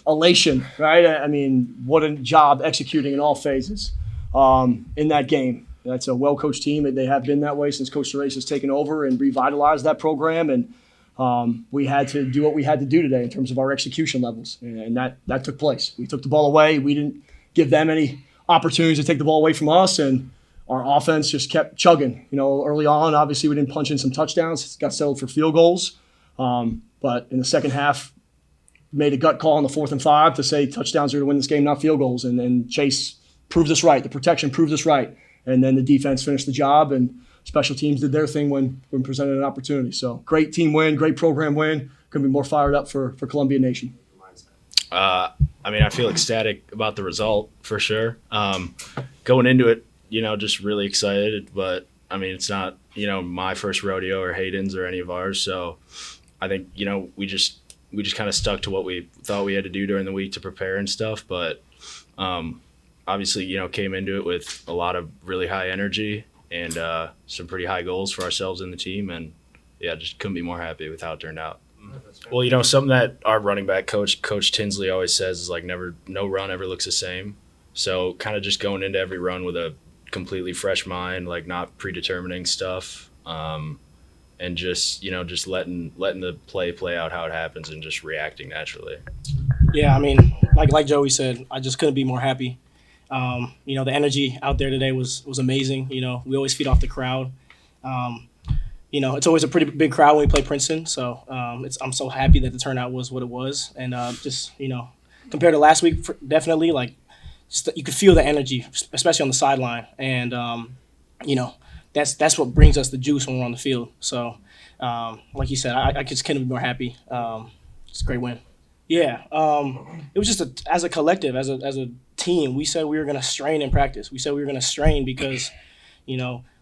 Elation, right? I mean, what a job executing in all phases in that game. That's a well-coached team. They have been that way since Coach Serace has taken over and revitalized that program. And we had to do what we had to do today in terms of our execution levels. And that took place. We took the ball away. We didn't give them any opportunities to take the ball away from us. And our offense just kept chugging. Early on, obviously, we didn't punch in some touchdowns. Got settled for field goals. But in the second half, made a gut call on the 4th and 5 to say touchdowns are to win this game, not field goals. And Chase proved us right. The protection proved us right. And then the defense finished the job, and special teams did their thing when presented an opportunity. So great team win, great program win. Couldn't be more fired up for Columbia Nation. I feel ecstatic about the result for sure. Going into it, just really excited. But, it's not, my first rodeo or Hayden's or any of ours. So I think, we just kind of stuck to what we thought we had to do during the week to prepare and stuff. But obviously, came into it with a lot of really high energy and some pretty high goals for ourselves and the team. And, yeah, just couldn't be more happy with how it turned out. Well, something that our running back coach Tinsley always says is, no run ever looks the same. So kind of just going into every run with a completely fresh mind, not predetermining stuff, and just letting the play out how it happens and just reacting naturally. Yeah, like Joey said, I just couldn't be more happy. The energy out there today was amazing. We always feed off the crowd. It's always a pretty big crowd when we play Princeton. So I'm so happy that the turnout was what it was. And compared to last week, definitely, you could feel the energy, especially on the sideline. And, that's what brings us the juice when we're on the field. So, like you said, I just couldn't be more happy. It's a great win. Yeah, it was just as a collective, as a team, we said we were going to strain in practice. We said we were going to strain because,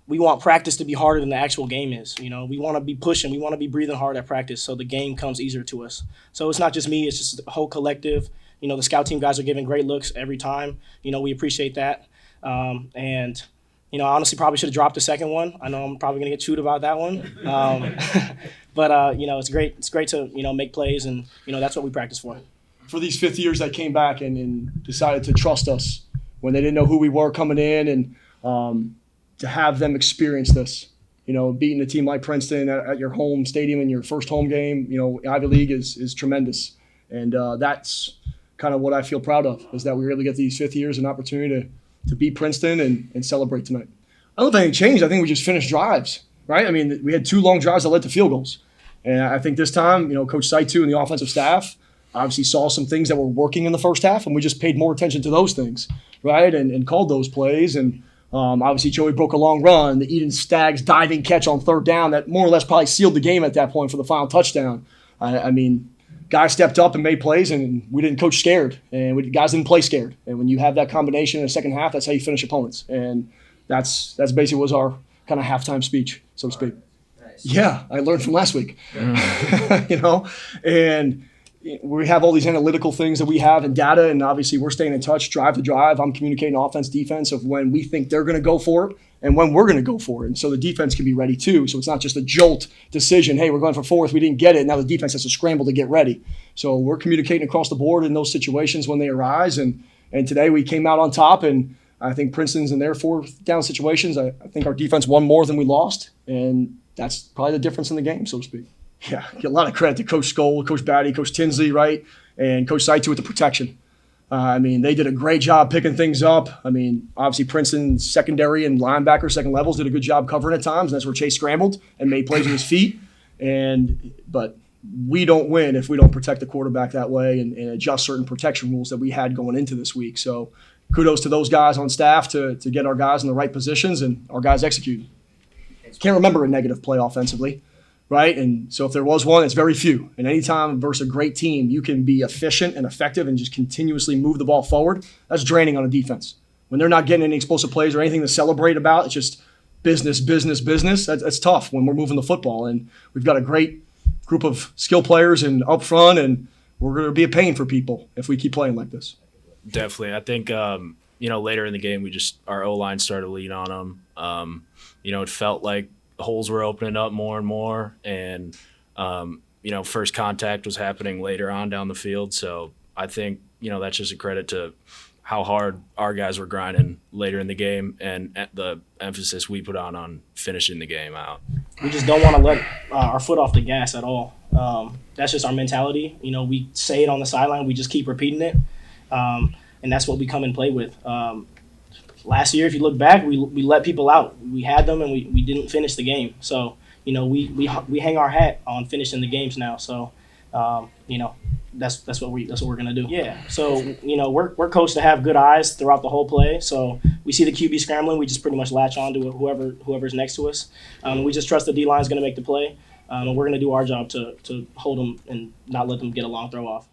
we want practice to be harder than the actual game is. We want to be pushing. We want to be breathing hard at practice so the game comes easier to us. So it's not just me. It's just the whole collective. The scout team guys are giving great looks every time. We appreciate that. And I honestly probably should have dropped the second one. I know I'm probably going to get chewed about that one. But it's great. It's great to, make plays, and, that's what we practice for. For these fifth years that came back and decided to trust us when they didn't know who we were coming in, and to have them experience this, beating a team like Princeton at your home stadium in your first home game, Ivy League is tremendous. And that's kind of what I feel proud of, is that we were able to get these fifth years an opportunity to beat Princeton and celebrate tonight. I don't think anything changed. I think we just finished drives, right? We had 2 long drives that led to field goals. And I think this time, Coach Saitu and the offensive staff obviously saw some things that were working in the first half, and we just paid more attention to those things, right? And called those plays. And obviously Joey broke a long run, the Eden Stags diving catch on 3rd down that more or less probably sealed the game at that point for the final touchdown. Guys stepped up and made plays, and we didn't coach scared, and guys didn't play scared. And when you have that combination in the second half, that's how you finish opponents. And that's basically was our kind of halftime speech, so to speak. Nice. Yeah, I learned from last week. And we have all these analytical things that we have and data, and obviously we're staying in touch, drive to drive. I'm communicating offense, defense of when we think they're going to go for it and when we're going to go for it. And so the defense can be ready too. So it's not just a jolt decision. Hey, we're going for 4th. We didn't get it. Now the defense has to scramble to get ready. So we're communicating across the board in those situations when they arise. And today we came out on top, and I think Princeton's in their 4th down situations. I think our defense won more than we lost. And that's probably the difference in the game, so to speak. Yeah, get a lot of credit to Coach Skoll, Coach Batty, Coach Tinsley, right? And Coach Saitu with the protection. They did a great job picking things up. Obviously Princeton's secondary and linebacker, second levels, did a good job covering at times, and that's where Chase scrambled and made plays with his feet. But we don't win if we don't protect the quarterback that way and adjust certain protection rules that we had going into this week. So kudos to those guys on staff to get our guys in the right positions, and our guys executed. Can't remember a negative play offensively. Right? And so if there was one, it's very few. And anytime versus a great team, you can be efficient and effective and just continuously move the ball forward. That's draining on a defense. When they're not getting any explosive plays or anything to celebrate about, it's just business. That's tough when we're moving the football. And we've got a great group of skill players and up front, and we're going to be a pain for people if we keep playing like this. Definitely. I think, later in the game, our O-line started to lean on them. It felt like holes were opening up more and more, and first contact was happening later on down the field. So I think, that's just a credit to how hard our guys were grinding later in the game and the emphasis we put on finishing the game out. We just don't want to let our foot off the gas at all. That's just our mentality. We say it on the sideline. We just keep repeating it. And that's what we come and play with. Last year, if you look back, we let people out. We had them, and we didn't finish the game. So, we hang our hat on finishing the games now. So, that's what we're gonna do. Yeah. So we're coached to have good eyes throughout the whole play. So we see the QB scrambling, we just pretty much latch on to whoever's next to us. We just trust the D line is gonna make the play, and we're gonna do our job to hold them and not let them get a long throw off.